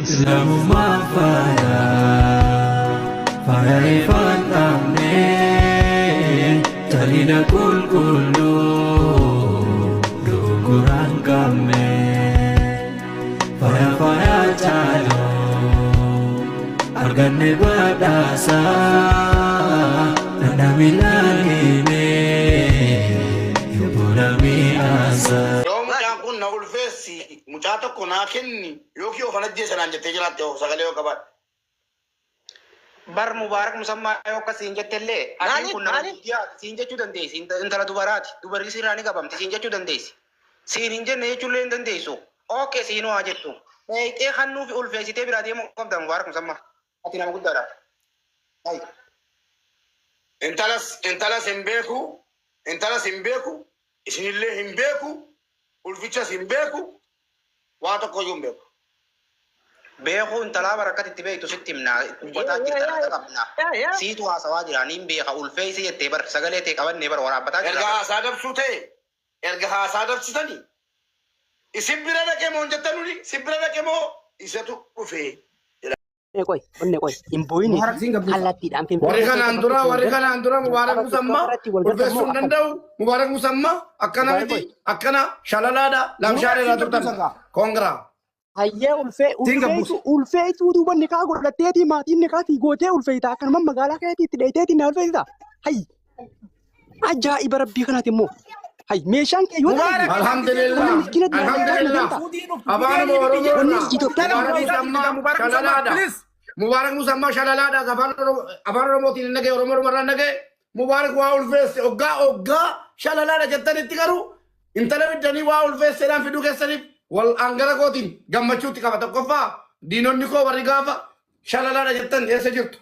Islamummaa faaya ifaan dhaabnee jalina qulqulluu dogoraan qabne faaya caaloo arganne badhaasaa dandami laagine yobboola mi'aasaa. Kun na ulfeessi mucaa tokko naa kenni yookiin of anajjee sanaan jettee jiraatte sagalee yoo qabaadhe. Bar Mubaarak musammaa yoo akka siin jettellee adiin kun nama siin jechuu dandeessi intala dubaraati dubarri sirraa ni qabamti siin jechuu dandeessi siin hin jenne jechuullee hin dandeessu ookee siin waa jettu eeqee hannuufi ulfeessitee biraa deemuu qabda Mubaarak musammaa ati nama guddaadha. Intalas hin beeku isinillee hin beeku. Ulfichas hin beeku waa tokko iyyuu hin beeku. Beeku intalaa barakat itti beektu sitti himnaa ubbataa jirta laata qabnaa. Siitu haasawaa jira niin beeka ulfeessi jettee bar sagalee ta'e qabannee bar waraabbataa jira. Erga haasaa dabsuu ta'e erga haasaa dabsitanii isin bira dhaqee moo hin jettanuni isin bira dhaqee moo isatu dhufee. Koy imboyni kallattiidhaan finfinnee warri kanaan dura Mubaarak Musammaa ulfeessuu hin danda'u Mubaarak Musammaa akkana miti akkana shalalaadha lamshaareedha turtan koongiraa. Hayyee ulfeetuu duuba nikaa godhatteeti maatiin nikaatii gootee ulfeeyita akkanuma magaalaa keetiitti dheeteeti na ulfeeyita. Hayyi ajaa'iba rabbii kanaati immoo. Hayyi meeshaan kee yoo ta'e alhamdulillah abaan Oromoo Mubaarak Musammaa shalalaadha afaan Oromootiin nagee Oromoo irraan nagee Mubaarak waa ulfeesse oggaa shalalaadha jettanitti garuu intala biddanii waa ulfeesseedhaan fiduu keessaniif wal angara kootiin gammachuutti qaba tokkoffaa diinonni koo warri gaafa shalalaadha jettan eessa jirtu.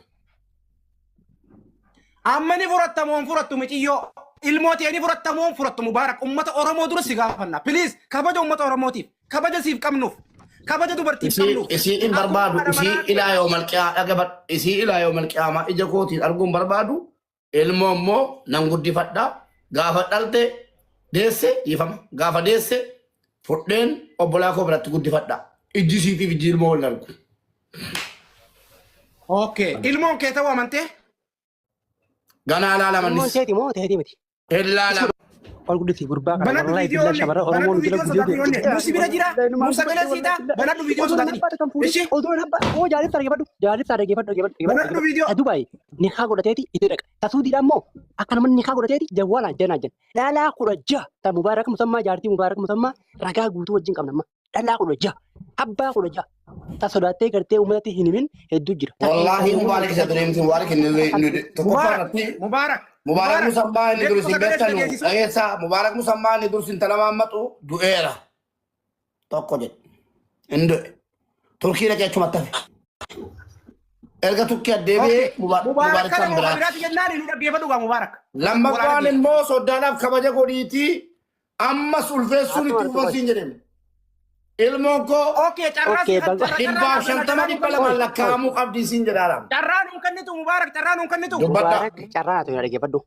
Amma ni furattamoon furattu miciyyoo ilmooti ni furattamoon furattu Mubaarak ummata Oromoo dura si gaafanna please kabaja ummata Oromootiif kabaja siif qabnuuf. Kabaja dubartiif qabnu. Isii barbaadu isii ilaa yoo malqiyaama ija kootiin arguun barbaadu ilmoo immoo nan guddifadha gaafa dhalte deesse dhiifama gaafa deesse fudheen obbolaa koo biratti guddifadha ijji isiitiif ijji ilmoo wal argu. Okay ilmoon kee ta'uu amantee? Ganaa laalamannis. Ilmoon keeti moo ta'eeti miti? Ilaala. Alguditi gurbaa kana wallahi billah shabara Oromoon jira guddoo. Musi bira jira musa bela siita banadhu video sodaatini. Ishi odoo nabba oo jaalif targeeffadhu. Banadhu video. Dubai nikaa godhateeti itti dhaqa. Tasuudiidhaan moo akkanuma nikaa godhateeti jawwaalaan jenaa jenna. Dhalaa kudha jaha ta Mubaarak Musammaa jaartii Mubaarak Musammaa ragaa guutuu wajjin qabnamma. Dhalaa kudha jaha abbaa kudha jaha ta sodaattee gartee uummatatti hin himin hedduu jira. Wallahi Mubaarak isa dureemti Mubaarak inni tokkoffaa Mubaarak Musammaa inni dur isin beektanu dhageessaa Mubaarak Musammaa inni dur isin talamammatu du'eera tokko jedhe inni du'e Turkii dhaqee achumatti hafe erga Turkii addeebi'ee Mubaarak kan biraa lammaffaan immoo soddaadhaaf kabaja godhiitii ammas ulfeessuun itti uffansiin jedhame ilmoon koo dhibbaaf 50 lakkaa'amuu qabdii siin jedhaadhaan. Carraan hin kennitu Mubaarak carraan hin kennitu. Carraa haa ta'u dhageeffadhu.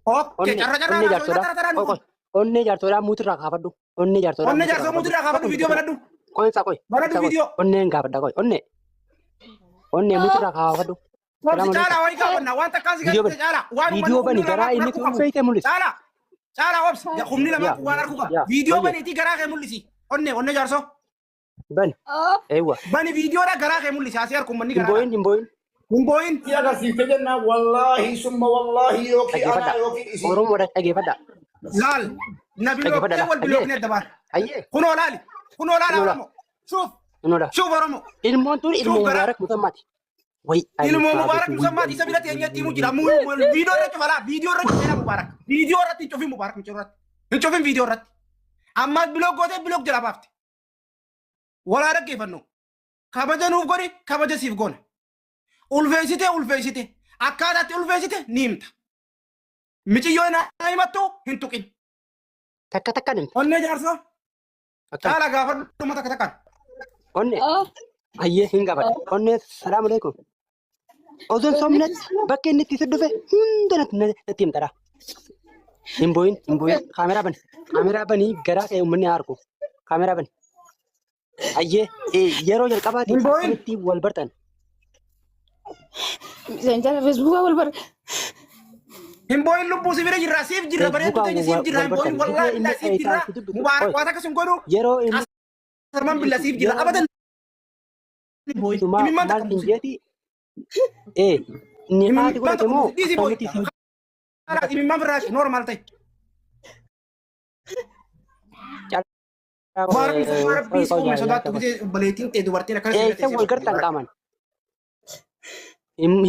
Onnee jaartoodhaa muutirraa kaafadhu. Onnee jaarsoo muutirraa kaafadhu viidiyoo banadhu. Qoonsaa qoy. Banadhu viidiyoo. Onneen gaafadha qoy. Onnee muutirraa kaafadhu. Caalaa wayii kaafannaa waan takkaan si gaafate caalaa. Viidiyoo bani garaa inni kun feete mul'isa. Caalaa obsi humni lama waan argu qaba. Viidiyoo baniitii garaa kee mul'isi. Onnee jaarsoo. Bani. Eewwa. Bani viidiyoodha garaa kee mul'isi asii harkuun manni garaa. Humboyin. Ya agarsiifte jennaan wallaahi summa wallaahi yookiin anaa yookiin isin. Oromoodha dhageeffadha. Laal. Nabilookee wal bilooknee dabaar. Kunoo laali. Oromoo. Suuf Oromoo. Ilmoon tun ilmoo Mubaarak Musammaati. Ilmoo Mubaarak Musammaati isa biratti eenyatti himu jira. Viidiyoo irratti falaa. Viidiyoo irratti seenaa Mubaarak. Viidiyoo irratti hin cufin Mubaarak hin cufin viidiyoo irratti. Ammas bilook gootee bilook jala baafte. Walaa dhaggeeffannu. Kabaja nuuf godhi kabaja siif goona. Ulfeessite akkaataatti ulfeessite ni himta. Miciyyoo naa himattu hin tuqin. Takkaan himta. Onnee jaarsoo. Caala gaafadhu mata takkaan. Onnee. Hayyee hin gaafadha. Onnee salaamu alaikum. Ozoon somnatti bakka inni itti dhufe hunda natti himtadha. Hin booyin. Kaameraa bani garaa kee uummanni haa argu. Kaameraa bani. Ayyee yeroo jalqabaatiif akkamitti wal bartan? Messenger Facebook wal bar. Himboyin lubbuu si bira jirra siif jirra bareedu ta'e siif jirra himboyin wallahi illa siif jirra mubaarak waan akkasum godhu yeroo inni sarman billa siif jirra abadan maal injeeti ni haati godhate moo akkamitti si imimman firaash normal ta'e mubaarak biis uume sodaattu gisee baleetiin ta'e dubartiin akkana eessa wal gartan qaaman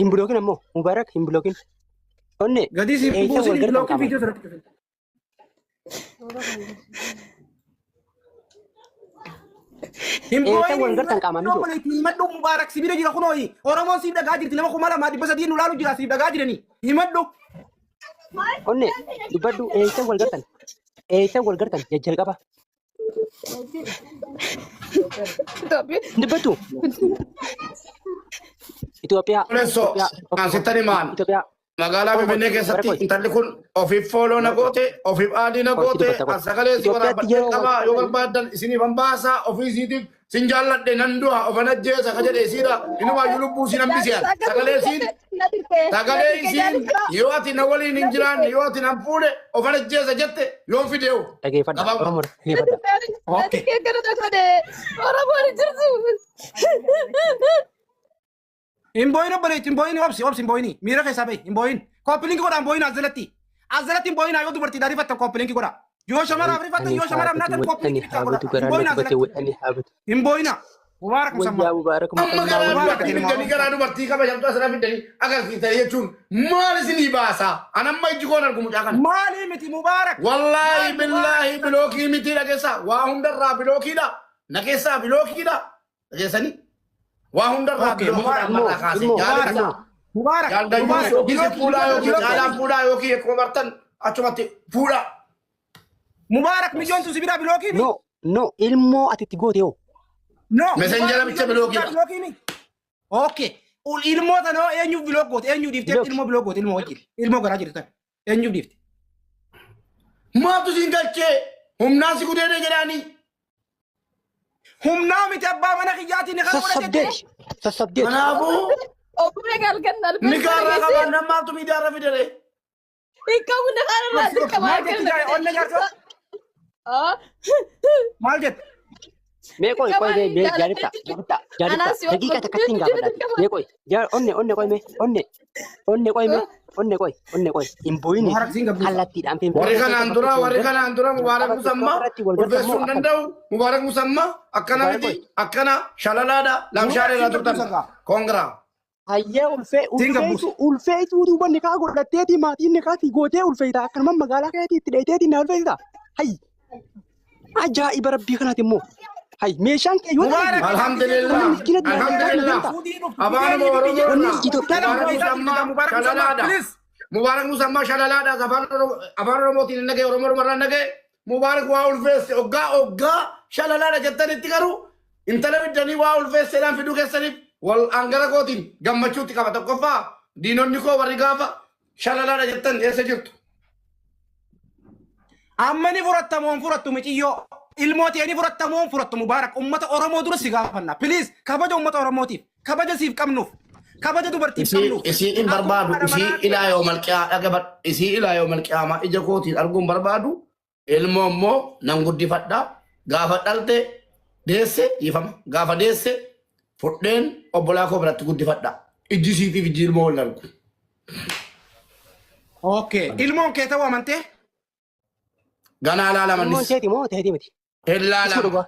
hin bulookin ammoo mubaarak hin bulookin onne gadi siif buusin hin bulookin viidiyoo sirratti eessa wal gartan qaaman ijo himadhu mubaarak sibira jira kunooyi oromoon siif dhagaa jirti nama 2,300 nu laalu jira siif dhagaa jirani himadhu onne dubbadhu eessa wal gartan jajjalqaba dubbadhu Itoophiyaa Asittani maal? Magaalaa Finfinnee keessatti intalli kun ofiif fooloo na goote, ofiif aadii na goote, sagalee si waraabadhee qabaa yoo barbaadan isiniif hambaasaa ofii isiitiif sin jaalladhe nan du'a ofan ajjeesa ka jedhe isiidha inni waayyuu lubbuu sin hambisiyan sagalee isiin yoo ati na waliin hin jiraanne yoo ati nan fuudhe ofan ajjeesa jette yoon fideewu. Dhageeffadha Oromoo dhageeffadha. Himboyin obboleetti himboyin obsi himboyini miira keessaa bahi himboyin kooppilinki godha himboyin azalatti himboyin yoo dubartiidhaan rifatta kooppilinki godha yoo shamaraaf rifatta yoo shamaraaf naatan kooppilinki godha himboyin azalatti himboyina mubaarak musammaa garaa dubartii kabajamtu asirraa fiddanii agarsiisanii jechuun maal isinii baasaa anamma ijji koon argu mucaa kana maalii miti mubaarak wallaahi billaahi bilookii miti dhageessaa waa hundarraa bilookiidha dhageessaa bilookiidha dhageessanii waa hundarraa bilookiidha kaasee jaalladha jaalladha yookiin fuudhaa yookiin caalaan fuudhaa yookiin akkuma bartan achumatti fuudha mubaarak milyoontu si biraa bilookii no ilmoo atitti goote yoo no messenjera bicha bilookii okay ilmoo tanoo eenyuuf bilook goote eenyuu dhiiftee ilmoo bilook goote ilmoo wajjin ilmoo garaa jirtan eenyuuf dhiifte maatu siin galchee humnaan si gudeedee jedhaanii humnaa miti abbaa mana kiyyaatiin kan sassabdeet kanaafuu Obrigado, galgannal. ni gaarraa qabaan nammaatu miidiyaarra fidere Ikaw na kararasin ka maal jetti jaay onne jaarsa maal jetti mee qoy jaarita daqiiqa takkatti hin gaafadha mee qoy onne qoy mee onne qoy hin booyine kallattiidhaan warri kanaan dura mubaarak musammaa ulfeessuu hin danda'u mubaarak musammaa akkana miti akkana shalalaadha lamshaareedha turtan koongiraa Hayyee ulfeetu duuba nikaa godhatteeti maatiin nikaatii gootee ulfeeta akkanuma magaalaa keetii itti dheeteeti na ulfeeta. Hayyi ajaa'iba rabbii kanaati immoo hayyi meeshaan kee yoo ta'e alhamdulillah abaan mubaarak musammaa shalalaadha afaan oromootiin hin dhagaye oromoo irraa dhagaye mubaarak waa ulfeesse oggaa shalalaadha jettanitti garuu intala biddanii waa ulfeesseedhaan fiduu keessaniif wal angara kootiin gammachuutti qaba tokkoffaa diinonni koo warri gaafa shalalaadha jettan eessa jirtu. Ammani furattamoon furattu miciyyoo ilmootii furattamoon furattu mubaarak ummata oromoo dura si gaafanna piliis kabaja ummata oromootiif kabaja siif qabnuuf kabaja dubartiif qabnuuf. Isii hin barbaadu isii ilaa yoo malqiyaa dhagabad isii ilaa yoo malqiyaamaa ija kootiin arguun barbaadu ilmoo immoo nan guddifadhaa gaafa dhalte deesse dhiifama gaafa deesse fudheen obbolaa koo biratti guddifadha. Ijji siitiif ijji ilmoo wal argu. Okay. Ilmoon kee ta'uu amantee? Ganaa laalamannis. Ilmoon seeti moo ta'eeti miti? Hin laalama.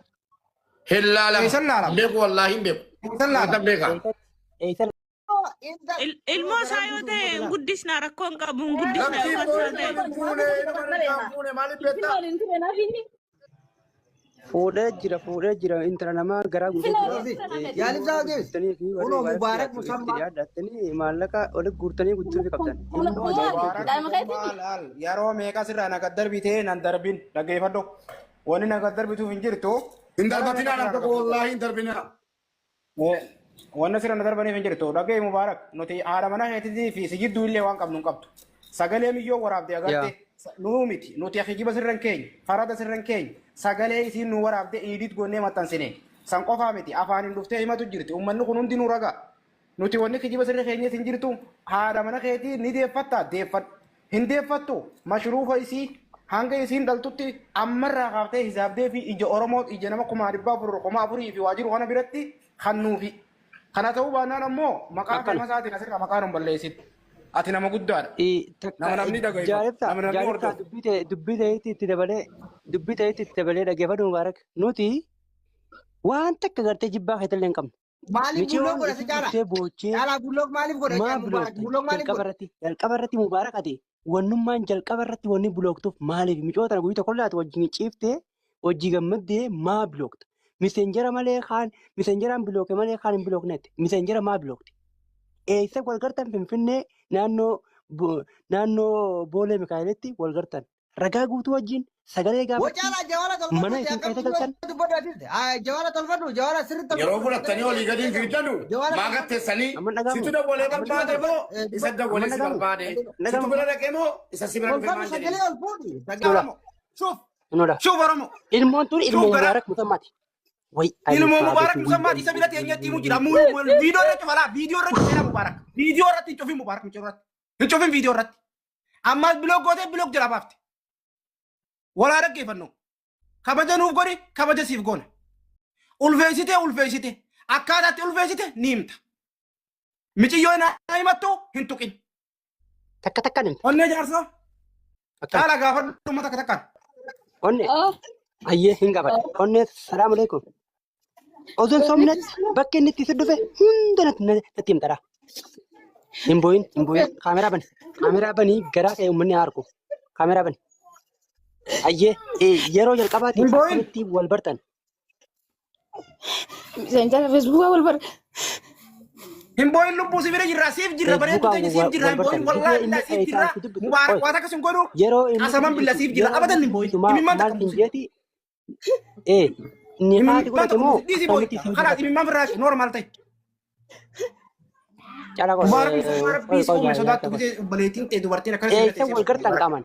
Hin laalama. Eessan laalama? Beeku wallaahi hin beeku. Eessan laalama? Beeka. Ilmoo isaa yoo ta'e guddisnaa rakkoon qabu guddisnaa yoo ta'e. Fuudhee jira intala namaa garaa guutee Yaalii isaa geesse. Kunoo mubaarak musammaa. yaadattanii maallaqa oli guurtanii guddisuu qabdan. Yeroo meeqa sirraa naga darbitee nan darbin dhaggeeffadhu. Wanni naga darbituuf hin jirtu. Hin darbatinaa nam tokko wallaahi hin darbinaa. Wanna sirra na darbaniif hin jirtu. Dhaggeeffi mubaarak nuti haadha mana keetii fi si jidduu illee waan qabnu hin qabdu. Sagalee miyyoo waraabdee agartee. Nuu miti nuti akijiba sirran keenya farada sirran keenya sagalee isiin nu waraabde iidit gonnee maxxansine san qofaa miti afaanin dhuftee himatu jirti ummanni kun hundinuu ragaa nuti wanni kijiba sirri keenya hin jirtu haadha mana keetii ni deeffatta hin deeffattu mashruufa isii hanga isiin dhaltutti ammarraa kaaftee hisaabdee fi ija oromoo ija nama 4,400 fi waajiru kana biratti kannuufi kana ta'uu baannaan ammoo maqaa kalma isaatiin asirraa maqaa nun balleessitu ati nama guddaadha nama namni jaarifta dubbii ta'etti itti dabalee dhaggeeffatu mubaarak nuti waan takka gartee jibbaa keetallee hin qabnu. Maaliif bulloo godha si jaala? Jaala bulloo maaliif godha? Jalqaba irratti mubaarak ati wannummaan jalqaba irratti wanni bulooktuuf maaliif micoota guyyaa tokko laatu wajjin ciiftee hojii gammaddee maa bilookta? Miseenjera malee kaan miseenjeraan bilooke malee kaan hin bilooknetti miseenjera maa bilookti? Eessa walgartan Finfinnee naannoo Boolee Mikaa'elitti walgartan ragaa guutuu wajjin sagalee gaafa mana isin keessa galchan. Jawaala tolfadhu jawaala sirriitti. Yeroo fudhatanii olii gadi fiigdanu maa gatteessanii situ dabalee barbaade moo isa dabalee si barbaade situ bira dhaqee moo isa si bira dhufee maal jedhee. Sagalee ol fuudhi. Shuuf Oromoo. Ilmoon tun ilmoo mubaarak musammaati. Ilmoo mubaarak musammaati isa biratti eenyatti himuu jira viidiyoo irratti falaa viidiyoo irratti seenaa mubaarak viidiyoo irratti hin cufin mubaarak hin cufin viidiyoo irratti ammas biloog gootee biloog jala baafte. Walaa dhaggeeffannu kabaja nuuf godhi kabaja siif goona ulfeessite akkaataatti ulfeessite ni himta miciyyoo na himattu hin tuqin takka takkaan himta onnee jaarsoo caala gaafadhu takka takkaan onnee ayyee hin qabadha onnee salaamu alaikum osoon somnatti bakka inni itti dhufe hunda natti himtadha hin booyin kaameraa banii garaa ka'e uummanni harku kaameraa bani. Ayyee yeroo jalqabaatti akkamitti wal bartan? Miseenjara Feesbuukaa wal bar. Hin booyin lubbuu si bira jirra siif jirra bareedu teenya siif jirra hin booyin wallaahi billa siif jirra mubaarak waan akkas hin godhu qasaman billa siif jirra abadan hin booyin imimmaan takka musi. Ni haati godhate moo karaa imimmaan firraashi noormaal ta'e. Cala Mubaarak biis uume sodaattu gisee baleetiin ta'e dubartiin akkas. Eessa wal gartan qaaman?